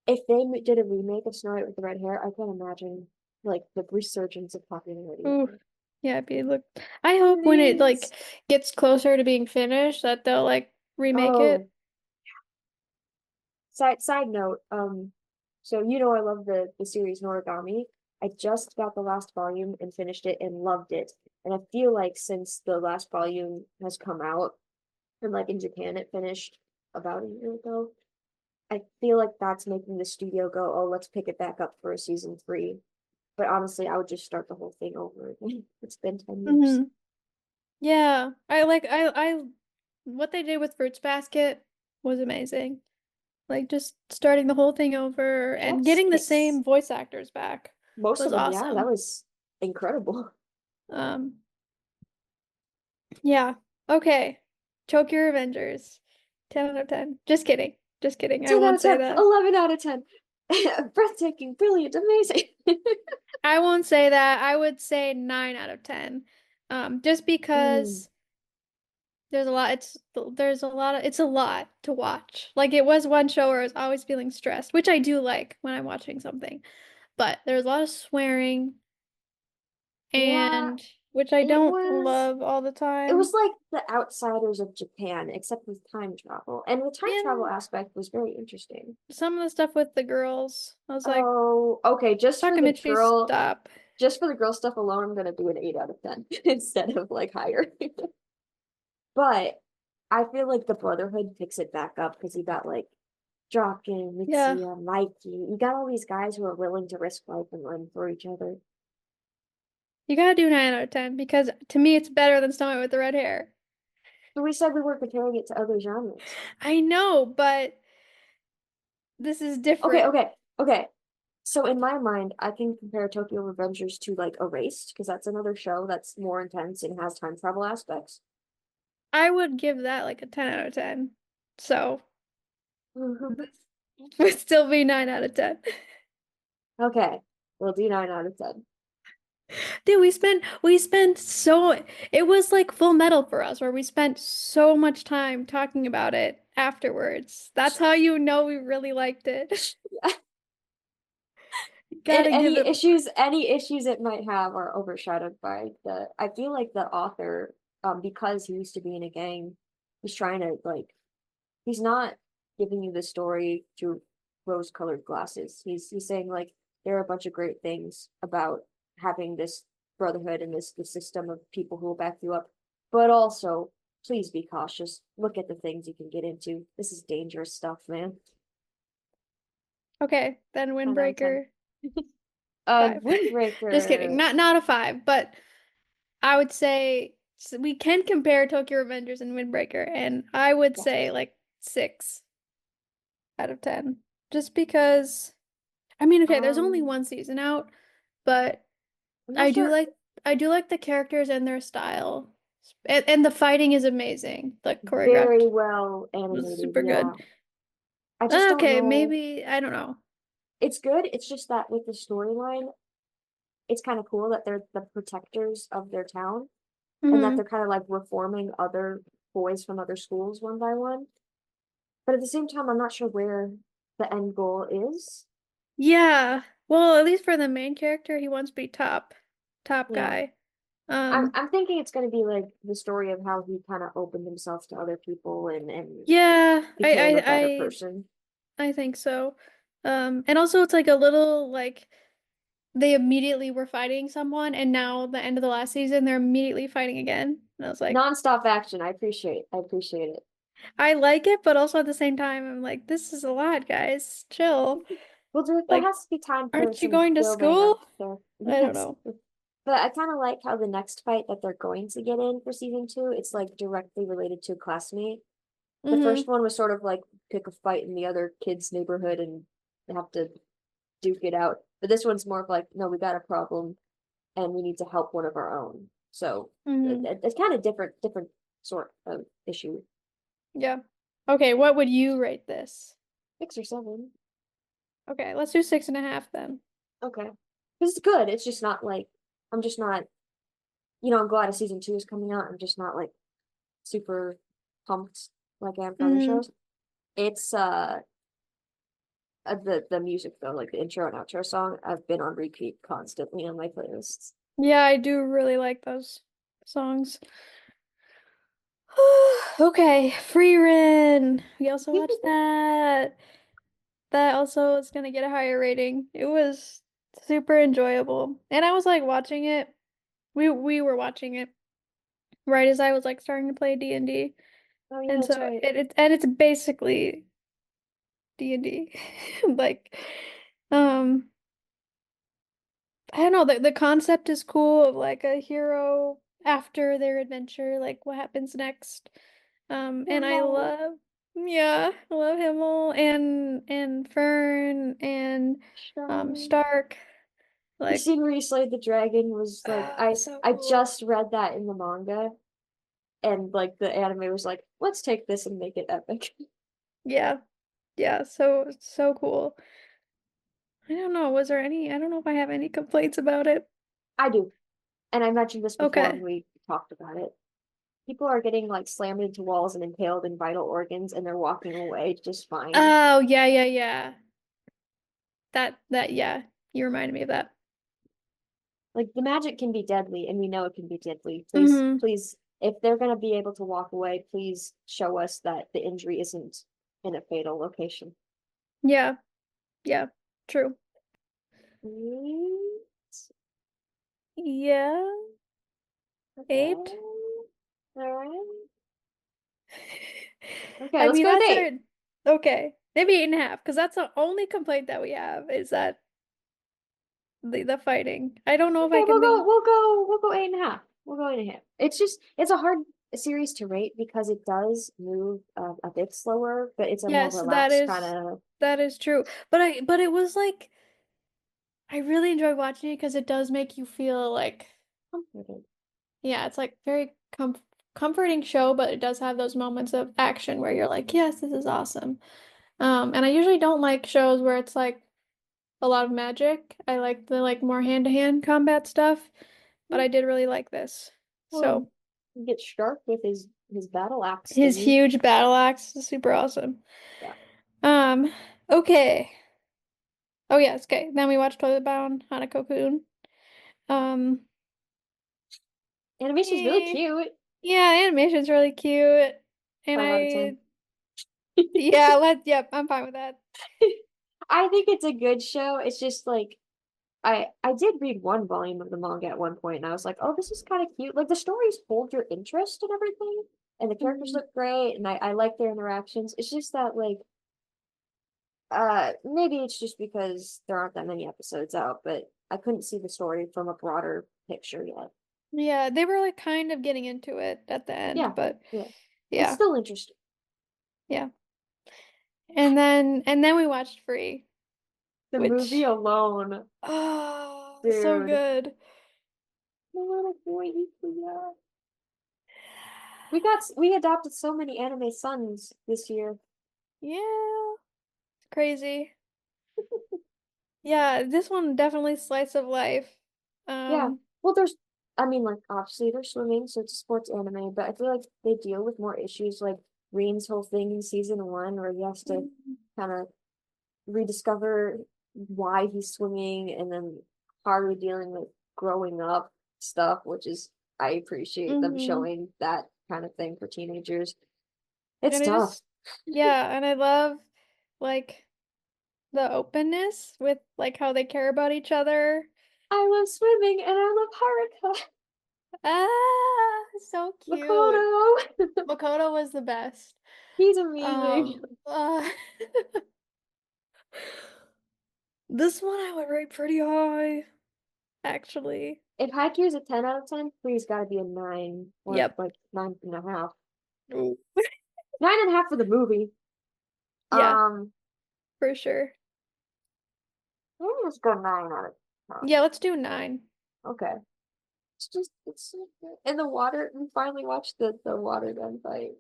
If they did a remake of Snow White with the red hair, I can't imagine like the resurgence of popularity. ooh, yeah, be look. I hope when it like Please. gets closer to being finished that they'll like remake it. Oh, side note, so you know I love the series Noragami. I just got the last volume and finished it and loved it. And I feel like since the last volume has come out, and like in Japan it finished about a year ago, I feel like that's making the studio go, oh, let's pick it back up for a season 3. But honestly, I would just start the whole thing over again. It's been 10 years. Hmm Yeah. I what they did with Fruits Basket was amazing. Like just starting the whole thing over and Yes, getting the it's same voice actors back most was of them. Yeah, that awesome. was incredible. Um, yeah. Okay. Tokyo Revengers. 10 out of 10. Just kidding. Just kidding. I 10 out won't of say 10, that. 11 out of 10. Breathtaking, brilliant, amazing. I won't say that. I would say 9 out of 10. Just Mm, because there's a lot of it's a lot to watch. Like it was one show where I was always feeling stressed, which I do like when I'm watching something. But there's a lot of swearing yeah, and which I it don't was love all the it was time. like the outsiders of Japan, except with time travel. And the time travel And aspect was very interesting. some of the stuff with the girls, I was like, Oh, okay, Takamichi, stop. just for the girl stuff alone, I'm gonna do an 8 out of 10 instead of like higher. But I feel like the Brotherhood picks it back up because you got like Draken, Yeah. Mitsuya, Mikey. You got all these guys who are willing to risk life and run for each other. You gotta do 9 out of 10 because to me it's better than Snow White with the red hair. But we said we were comparing it to other genres. I know, but this is Okay, different. okay, okay. So in my mind, I can compare Tokyo Revengers to like Erased because that's another show that's more intense and has time travel aspects. I would give that like a 10 out of 10. So Mhm. this would still be 9 out of 10. Okay, we'll do 9 out of 10. Dude, we spent so it was like Full Metal for us where we spent so much time talking about it afterwards. That's how you know we really liked it. You And gotta give it. any issues it might have are overshadowed by I feel like the author, because he used to be in a gang, he's trying to like he's not giving you the story through rose-colored glasses. He's saying like there are a bunch of great things about having this brotherhood and this system of people who will back you up, but also please be cautious. Look at the things you can get into. This is dangerous stuff, man. Okay, then 10 out of 10. Windbreaker 5. Just kidding. Windbreaker. Not a 5, but I would say we can compare Tokyo Revengers and Windbreaker, and I would say Yes. like 6 out of 10. Just because, I mean, okay, there's only Um, one season out, but I'm not I do sure. like I do like the characters and their style. And the fighting is amazing. Like Very choreographed. well It was animated, super yeah. good. I just don't Okay, know. maybe I don't know. It's good. It's just that with the storyline, it's kind of cool that they're the protectors of their town and that they're Hmm. kind of like reforming other boys from other schools one by one. But at the same time, I'm not sure where the end goal is. Yeah. Well, at least for the main character, he wants to be top Yeah. guy. I'm Um, I'm thinking it's going to be like the story of how he kind of opened himself to other people and yeah, became a better person. I think so. And also it's like a little like they immediately were fighting someone, and now the end of the last season, they're immediately fighting again. And I was like, Non-stop action. I appreciate it. I like it, but also at the same time, I'm like, this is a lot, guys. Chill. Well, there Like, has to be time for aren't you some going to building up school? there. I don't Yes. know. But I kind of like how the next fight that they're going to get in for season two, it's like directly related to a classmate. The first Hmm. one was sort of like pick a fight in the other kid's neighborhood and have to duke it out. But this one's more of like, no, we got a problem and we need to help one of our own. So Hmm. it's kind of different sort of issue. Yeah. Okay, what would you rate this? 6 or 7. Okay, let's do 6.5 then. Okay. Because it's good. It's just not like, I'm just not, I'm glad a season two is coming out. I'm just not like super pumped like I am for other Hmm. shows. It's the music though, like the intro and outro song, I've been on repeat constantly on my playlists. Yeah, I do really like those songs. Okay, Free Ren. We also watched that. That also is gonna get a higher rating. It was super enjoyable. And I was like watching it. We were watching it right as I was like starting to play D&D. Oh yeah, And that's so right. it's basically D&D. Like I don't know, the concept is cool of like a hero after their adventure, like what happens next. And I Hello. love, yeah, I love Himmel and Fern and Charmin. Stark. The Like, scene where he slayed the dragon was like so I cool. just read that in the manga and like the anime was like, let's take this and make it epic. Yeah, yeah, so cool. I don't know, was there any, I don't know if I have any complaints about it. I do. And I mentioned this before when Okay. we talked about it. People are getting like slammed into walls and impaled in vital organs and they're walking away just fine. Oh, yeah, yeah, yeah. Yeah, you reminded me of that. Like the magic can be deadly and we know it can be deadly. Please, Hmm. please, if they're gonna be able to walk away, please show us that the injury isn't in a fatal location. Yeah, yeah, true. Mm, Yeah, eight. okay. All right. Okay, I let's mean, go with that's eight. our, okay, maybe 8.5, because that's the only complaint that we have is that the fighting. I don't know if I Okay, can think. we'll go eight and a half. We'll go eight and a half. It's just it's a hard series to rate because it does move a bit slower, but it's a more Yes, that relaxed kind is of that is true. But it was like I really enjoy watching it because it does make you feel like, comforted. yeah, it's like very comforting show, but it does have those moments of action where you're like, yes, this is awesome. And I usually don't like shows where it's like a lot of magic. I like the like more hand-to-hand combat stuff, but I did really like this. Well, So you get Shark with his battle axe his thingy. huge battle axe is super awesome. Yeah, Um, okay. Oh yes, okay. Then we watched Toilet Bound, Hanako-kun. Um, animation's really eh, cute. yeah, animation's really cute. And 5 out of 10. yeah, yep, I'm fine with that. I think it's a good show. It's just like I did read one volume of the manga at one point, and I was like, oh, this is kind of cute. Like the stories hold your interest and everything, and the characters Mhm. look great, and I like their interactions. It's just that like maybe it's just because there aren't that many episodes out, but I couldn't see the story from a broader picture yet. Yeah, they were like kind of getting into it at the end, Yeah, but yeah. It's yeah, still interesting. yeah. And then we watched Free, The movie which alone, oh, so dude. good. The little boy Ikuya. We adopted so many anime sons this year. Yeah, it's crazy. Yeah, this one definitely slice of life. Yeah. Um, Well, I mean, like, obviously they're swimming, so it's a sports anime, but I feel like they deal with more issues like Reen's whole thing in season one, where he has to kind of rediscover why he's swimming and then Haru dealing with growing up stuff, which is, I appreciate them mm-hmm. showing that kind of thing for teenagers. It's And I tough. just, yeah, and I love like the openness with like how they care about each other. I love swimming and I love Haruka. Ah, so cute. Makoto. Makoto was the best. He's amazing. Uh, this one I would rate pretty high, actually. If Haikyuu is a 10 out of 10, Free's got to be a 9 or Yep. like 9.5. Ooh. 9.5 for the movie. Yeah, Um, for sure. maybe let's go 9 out of 10. Yeah, let's do 9. Okay. It's so good. And the water, we finally watched the water gun fight.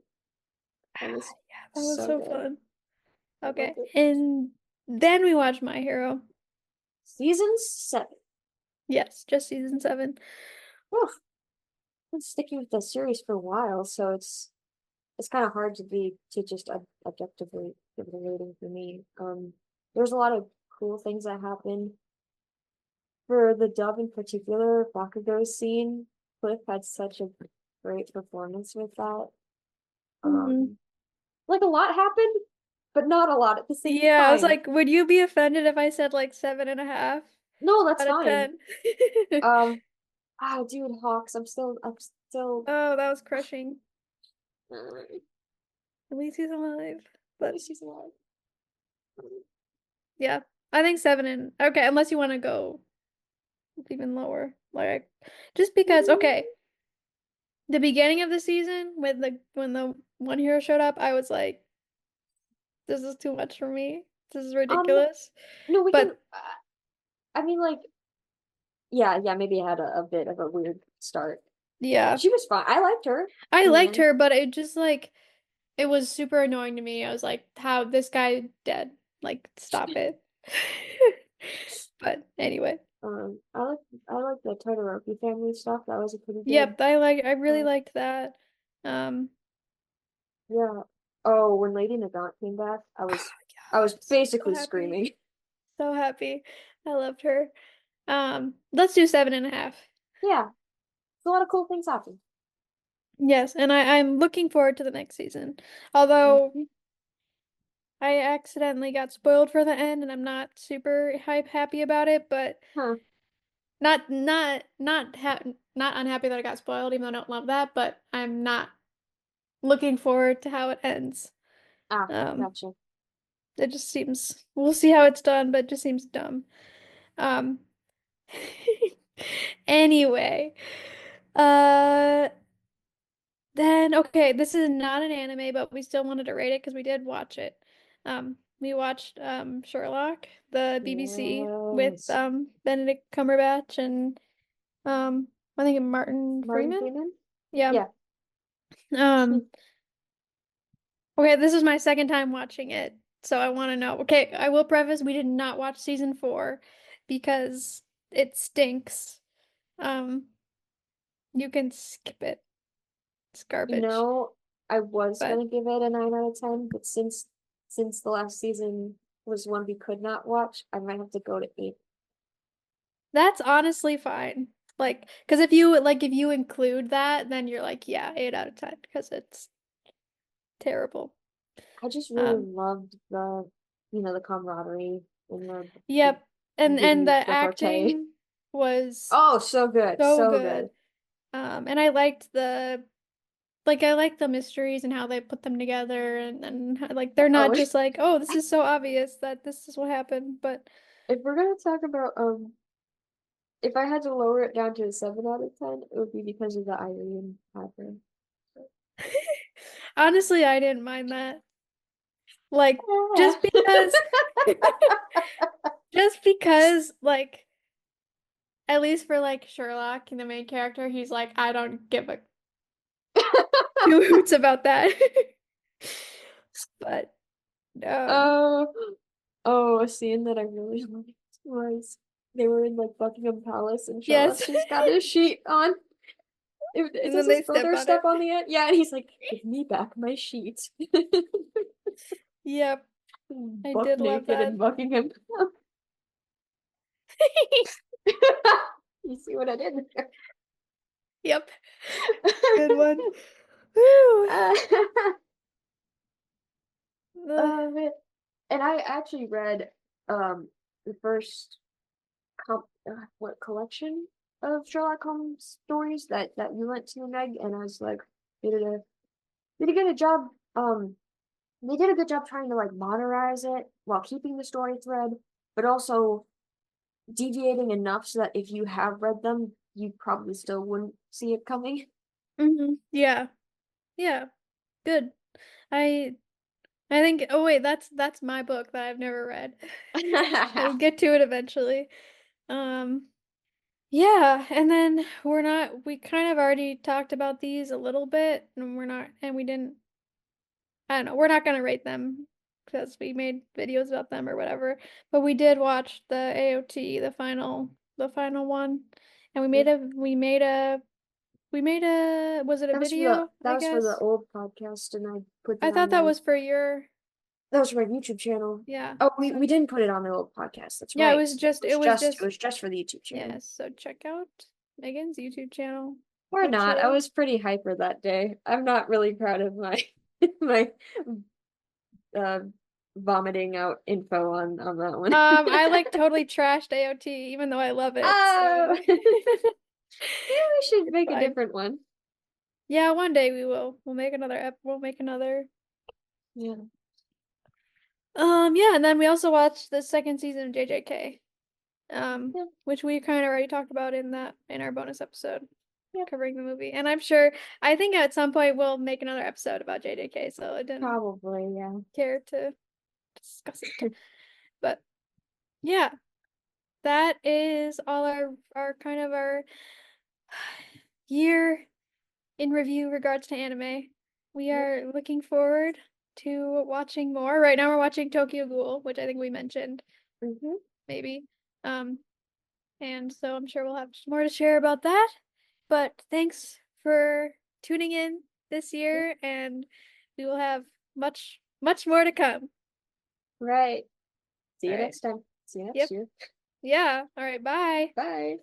That was Yeah, that was so so good. fun. I loved Okay. it. And then we watched My Hero. Season 7. Yes, just season 7. Whew. Been sticking with the series for a while, so it's kind of hard to just objectively give it a rating for me. There's a lot of cool things that happened. For the dub in particular, Bakugo's scene, Cliff had such a great performance with that. Hmm. Um, like a lot happened, but not a lot at the same Yeah, I was time. like, would you be offended if I said like 7.5 No, that's out of fine. 10? Um, dude, Hawks, I'm still, Oh, that was crushing. at At least he's alive. But least he's alive. yeah, I think 7 and okay, unless you want to go even lower. Like just because, okay. The beginning of the season with the when the one hero showed up, I was like, this is too much for me. This is Um, ridiculous. no, we can. But I mean, like, yeah, yeah. Maybe I had a bit of a weird start. yeah, She was fine. I liked her I in the liked end. her, but it just like it was super annoying to me. I was like, how this guy dead? Like, stop it. But anyway. I like the Todoroki family stuff. That was a pretty good. Yep, I really Uh, liked that. Um, yeah. Oh, when Lady Nagant came back, I was yes, so basically happy. screaming. So happy. I loved her. Let's do 7.5. Yeah, a lot of cool things happen. Yes, and I'm looking forward to the next season. Although Mhm. I accidentally got spoiled for the end and I'm not super happy about it, but Huh. not unhappy that I got spoiled, even though I don't love that, but I'm not looking forward to how it ends. Ah, Um, gotcha. it just seems we'll see how it's done, but it just seems dumb. Um, anyway, uh, then okay, this is not an anime, but we still wanted to rate it because we did watch it. We watched Sherlock, the BBC with Yes. Benedict Cumberbatch and I think Martin Martin Freeman. Freeman? Yeah. Yeah. Um, okay, this is my second time watching it, so I want to know. Okay, I will preface we did not watch season 4 because it stinks. Um, you can skip it. It's You garbage. know, I was But gonna give it a 9 out of 10, but since the last season was one we could not watch, I might have to go to 8. that's honestly fine. Like, because if you include that, then you're like, yeah, 8 out of 10 because it's terrible. I just really Um, loved the camaraderie and the yep. And the the repartee. acting was Oh, so good, so so good. good. And I liked the mysteries and how they put them together and like they're Oh, not just like, oh, this is so obvious that this is what happened, but if we're gonna talk about if I had to lower it down to a 7 out of 10, it would be because of the Irene pattern. honestly, I didn't mind that. Like just because just because like at least for like Sherlock, the main character, he's like, I don't give a two hoots about that. But Oh, oh, a scene that I really liked was they were in like Buckingham Palace and yes. Sherlock's just got his sheet on. And Does then his they step brother on step it. on the end? Yeah, and he's like, give me back my sheet. Yep, I Buck did love naked in that. Buckingham Palace. You see what I did there? Yep, good one. Woo. Uh, Uh, man. And I actually read the first what collection of Sherlock Holmes stories that you went to, Meg, and I was like, they did a did a good job. They did a good job trying to like modernize it while keeping the story thread, but also deviating enough so that if you have read them, you probably still wouldn't see it coming. yeah, yeah, good. I I think oh wait, that's my book that I've never read. I'll get to it eventually. Um yeah, and then we kind of already talked about these a little bit and we didn't I don't know, we're not gonna rate them because we made videos about them or whatever. But we did watch the AOT, the final one. And Yeah. we made a was it a video, That I was for the guess? old podcast, and I put I it on thought that my was for your that was for my YouTube channel. yeah. Oh, we didn't put it on the old podcast. That's Yeah, it right. was just It it was was just it just was just for the YouTube channel. yeah, so check out Megan's YouTube channel. Or It's not. I really was pretty hyper that day. I'm not really proud of my my uh vomiting out info on that one. I like totally trashed AOT even though I love it, Oh, so maybe we should it's make a fine. different one. Yeah, one day we will. We'll make another. Yeah. Yeah, and then we also watched the second season of JJK. Yeah. Which we kind of already talked about in our bonus episode. Yep, covering the movie. And I'm sure, I think at some point we'll make another episode about JJK, so I didn't probably, yeah. care to discuss it. But yeah, that is all our kind of our year in review regards to anime. We Yep. are looking forward to watching more. Right now we're watching Tokyo Ghoul, which I think we mentioned, Hmm. maybe. Um, and so I'm sure we'll have more to share about that. But thanks for tuning in this Yep. year, and we will have much, much more to come. Right. See All you right. next time. See you next Yep. year. Yeah. All right. Bye. Bye.